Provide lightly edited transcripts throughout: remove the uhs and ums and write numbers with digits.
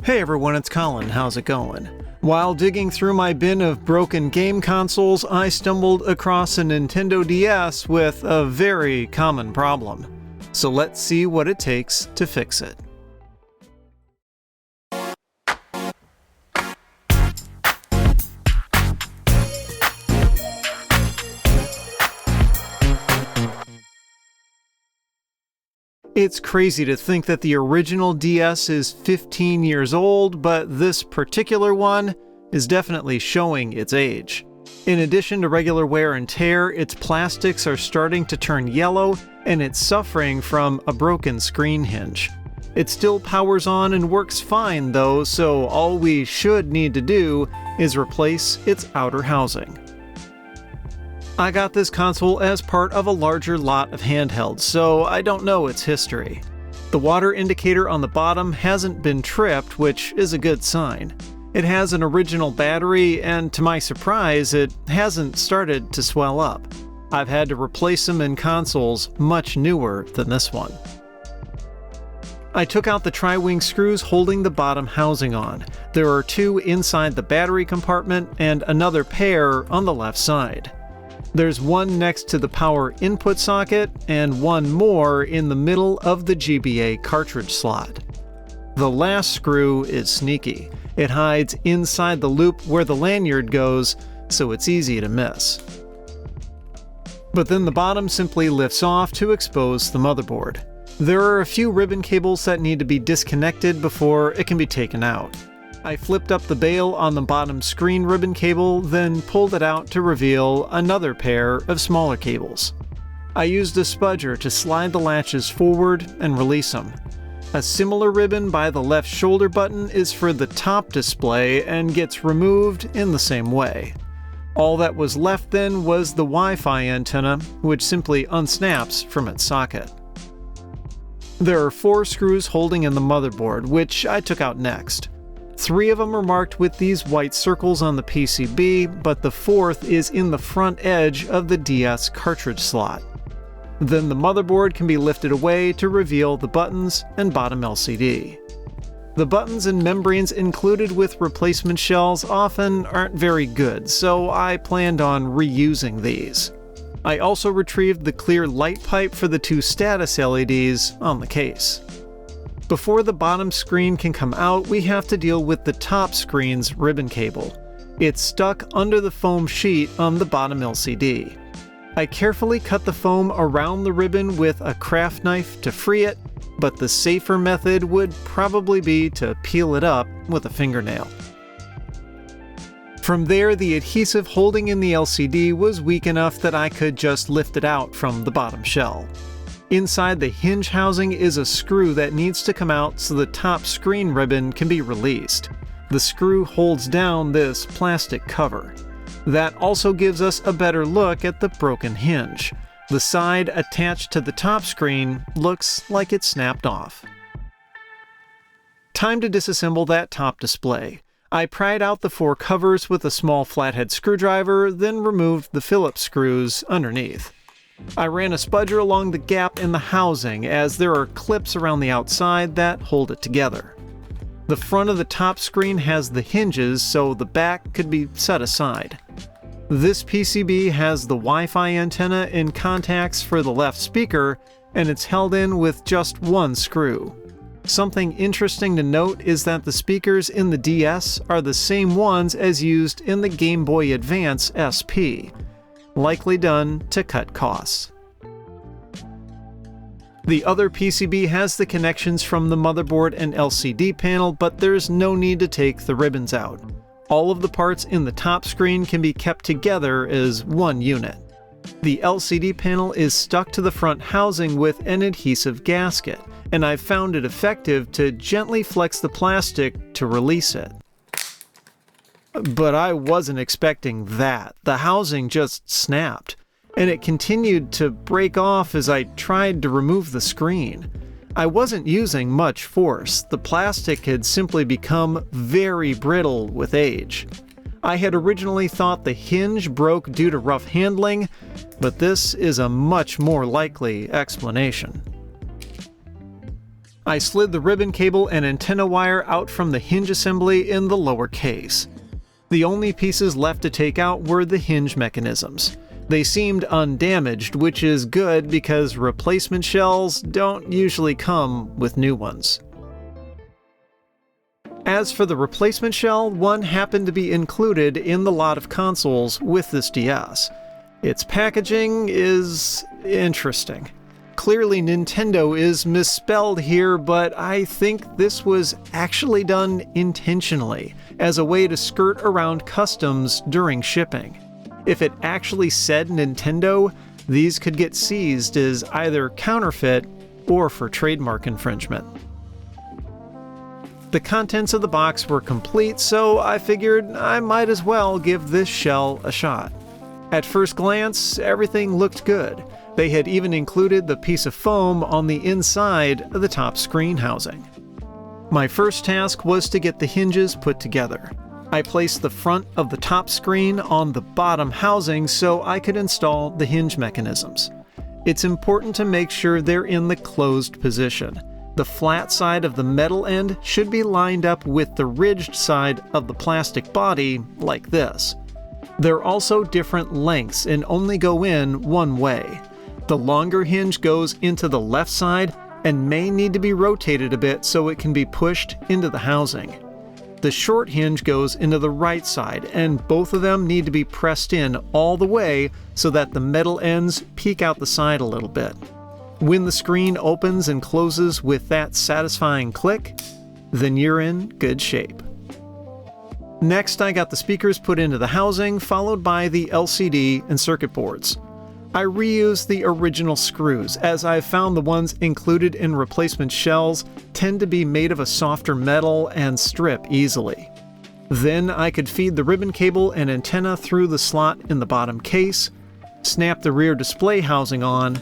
Hey everyone, it's Colin. How's it going? While digging through my bin of broken game consoles, I stumbled across a Nintendo DS with a very common problem. So let's see what it takes to fix it. It's crazy to think that the original DS is 15 years old, but this particular one is definitely showing its age. In addition to regular wear and tear, its plastics are starting to turn yellow, and it's suffering from a broken screen hinge. It still powers on and works fine though, so all we should need to do is replace its outer housing. I got this console as part of a larger lot of handhelds, so I don't know its history. The water indicator on the bottom hasn't been tripped, which is a good sign. It has an original battery, and to my surprise, it hasn't started to swell up. I've had to replace them in consoles much newer than this one. I took out the tri-wing screws holding the bottom housing on. There are two inside the battery compartment and another pair on the left side. There's one next to the power input socket and one more in the middle of the GBA cartridge slot. The last screw is sneaky. It hides inside the loop where the lanyard goes, so it's easy to miss. But then the bottom simply lifts off to expose the motherboard. There are a few ribbon cables that need to be disconnected before it can be taken out. I flipped up the bail on the bottom screen ribbon cable, then pulled it out to reveal another pair of smaller cables. I used a spudger to slide the latches forward and release them. A similar ribbon by the left shoulder button is for the top display and gets removed in the same way. All that was left then was the Wi-Fi antenna, which simply unsnaps from its socket. There are 4 screws holding in the motherboard, which I took out next. 3 of them are marked with these white circles on the PCB, but the 4th is in the front edge of the DS cartridge slot. Then the motherboard can be lifted away to reveal the buttons and bottom LCD. The buttons and membranes included with replacement shells often aren't very good, so I planned on reusing these. I also retrieved the clear light pipe for the 2 status LEDs on the case. Before the bottom screen can come out, we have to deal with the top screen's ribbon cable. It's stuck under the foam sheet on the bottom LCD. I carefully cut the foam around the ribbon with a craft knife to free it, but the safer method would probably be to peel it up with a fingernail. From there, the adhesive holding in the LCD was weak enough that I could just lift it out from the bottom shell. Inside the hinge housing is a screw that needs to come out so the top screen ribbon can be released. The screw holds down this plastic cover. That also gives us a better look at the broken hinge. The side attached to the top screen looks like it snapped off. Time to disassemble that top display. I pried out the 4 covers with a small flathead screwdriver, then removed the Phillips screws underneath. I ran a spudger along the gap in the housing, as there are clips around the outside that hold it together. The front of the top screen has the hinges, so the back could be set aside. This PCB has the Wi-Fi antenna and contacts for the left speaker, and it's held in with just 1 screw. Something interesting to note is that the speakers in the DS are the same ones as used in the Game Boy Advance SP. Likely done to cut costs. The other PCB has the connections from the motherboard and LCD panel, but there's no need to take the ribbons out. All of the parts in the top screen can be kept together as one unit. The LCD panel is stuck to the front housing with an adhesive gasket, and I've found it effective to gently flex the plastic to release it. But I wasn't expecting that. The housing just snapped, and it continued to break off as I tried to remove the screen. I wasn't using much force. The plastic had simply become very brittle with age. I had originally thought the hinge broke due to rough handling, but this is a much more likely explanation. I slid the ribbon cable and antenna wire out from the hinge assembly in the lower case. The only pieces left to take out were the hinge mechanisms. They seemed undamaged, which is good because replacement shells don't usually come with new ones. As for the replacement shell, one happened to be included in the lot of consoles with this DS. Its packaging is interesting. Clearly Nintendo is misspelled here, but I think this was actually done intentionally, as a way to skirt around customs during shipping. If it actually said Nintendo, these could get seized as either counterfeit or for trademark infringement. The contents of the box were complete, so I figured I might as well give this shell a shot. At first glance, everything looked good. They had even included the piece of foam on the inside of the top screen housing. My first task was to get the hinges put together. I placed the front of the top screen on the bottom housing so I could install the hinge mechanisms. It's important to make sure they're in the closed position. The flat side of the metal end should be lined up with the ridged side of the plastic body, like this. They're also different lengths and only go in one way. The longer hinge goes into the left side and may need to be rotated a bit so it can be pushed into the housing. The short hinge goes into the right side, and both of them need to be pressed in all the way so that the metal ends peek out the side a little bit. When the screen opens and closes with that satisfying click, then you're in good shape. Next, I got the speakers put into the housing, followed by the LCD and circuit boards. I reused the original screws, as I've found the ones included in replacement shells tend to be made of a softer metal and strip easily. Then I could feed the ribbon cable and antenna through the slot in the bottom case, snap the rear display housing on,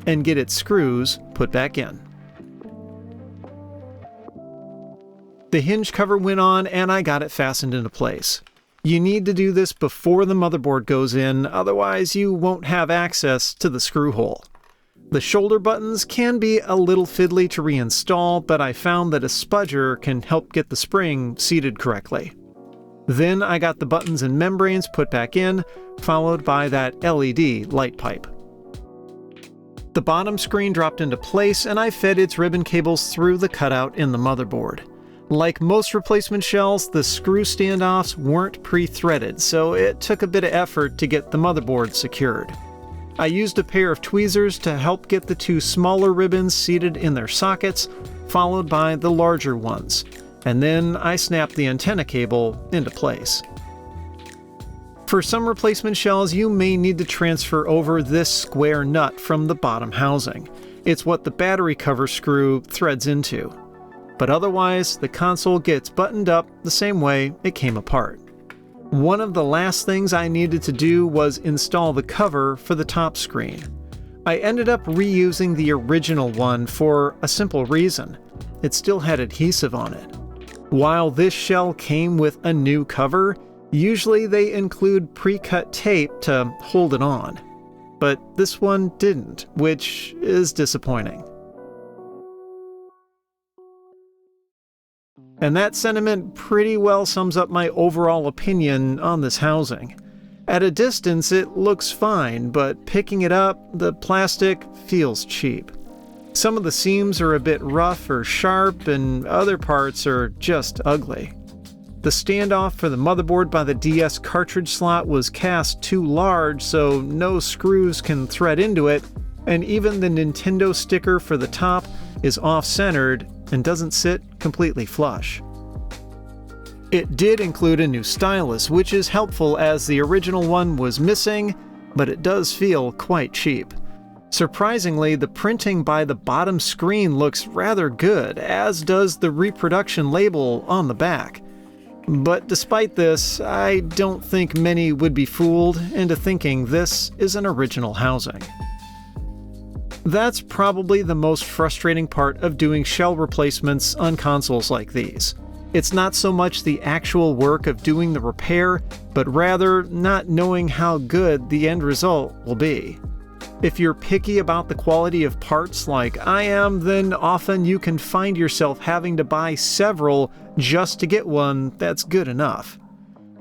and get its screws put back in. The hinge cover went on and I got it fastened into place. You need to do this before the motherboard goes in, otherwise you won't have access to the screw hole. The shoulder buttons can be a little fiddly to reinstall, but I found that a spudger can help get the spring seated correctly. Then I got the buttons and membranes put back in, followed by that LED light pipe. The bottom screen dropped into place and I fed its ribbon cables through the cutout in the motherboard. Like most replacement shells, the screw standoffs weren't pre-threaded, so it took a bit of effort to get the motherboard secured. I used a pair of tweezers to help get the two smaller ribbons seated in their sockets, followed by the larger ones, and then I snapped the antenna cable into place. For some replacement shells, you may need to transfer over this square nut from the bottom housing. It's what the battery cover screw threads into. But otherwise, the console gets buttoned up the same way it came apart. One of the last things I needed to do was install the cover for the top screen. I ended up reusing the original one for a simple reason. It still had adhesive on it. While this shell came with a new cover, usually they include pre-cut tape to hold it on. But this one didn't, which is disappointing. And that sentiment pretty well sums up my overall opinion on this housing. At a distance, it looks fine, but picking it up, the plastic feels cheap. Some of the seams are a bit rough or sharp, and other parts are just ugly. The standoff for the motherboard by the DS cartridge slot was cast too large, so no screws can thread into it, and even the Nintendo sticker for the top is off-centered and doesn't sit completely flush. It did include a new stylus, which is helpful as the original one was missing, but it does feel quite cheap. Surprisingly, the printing by the bottom screen looks rather good, as does the reproduction label on the back. But despite this, I don't think many would be fooled into thinking this is an original housing. That's probably the most frustrating part of doing shell replacements on consoles like these. It's not so much the actual work of doing the repair, but rather not knowing how good the end result will be. If you're picky about the quality of parts like I am, then often you can find yourself having to buy several just to get one that's good enough.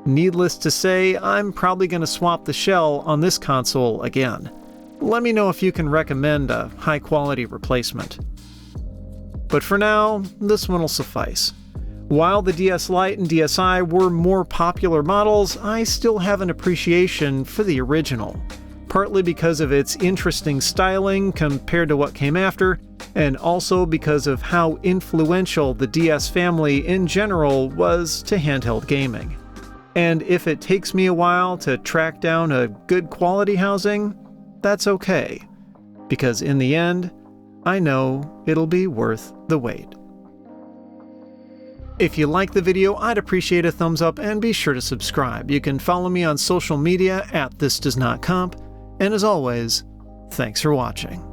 Needless to say, I'm probably going to swap the shell on this console again. Let me know if you can recommend a high-quality replacement. But for now, this one will suffice. While the DS Lite and DSi were more popular models, I still have an appreciation for the original. Partly because of its interesting styling compared to what came after, and also because of how influential the DS family in general was to handheld gaming. And if it takes me a while to track down a good quality housing, that's okay, because in the end, I know it'll be worth the wait. If you like the video, I'd appreciate a thumbs up and be sure to subscribe. You can follow me on social media at thisdoesnotcomp. And as always, thanks for watching.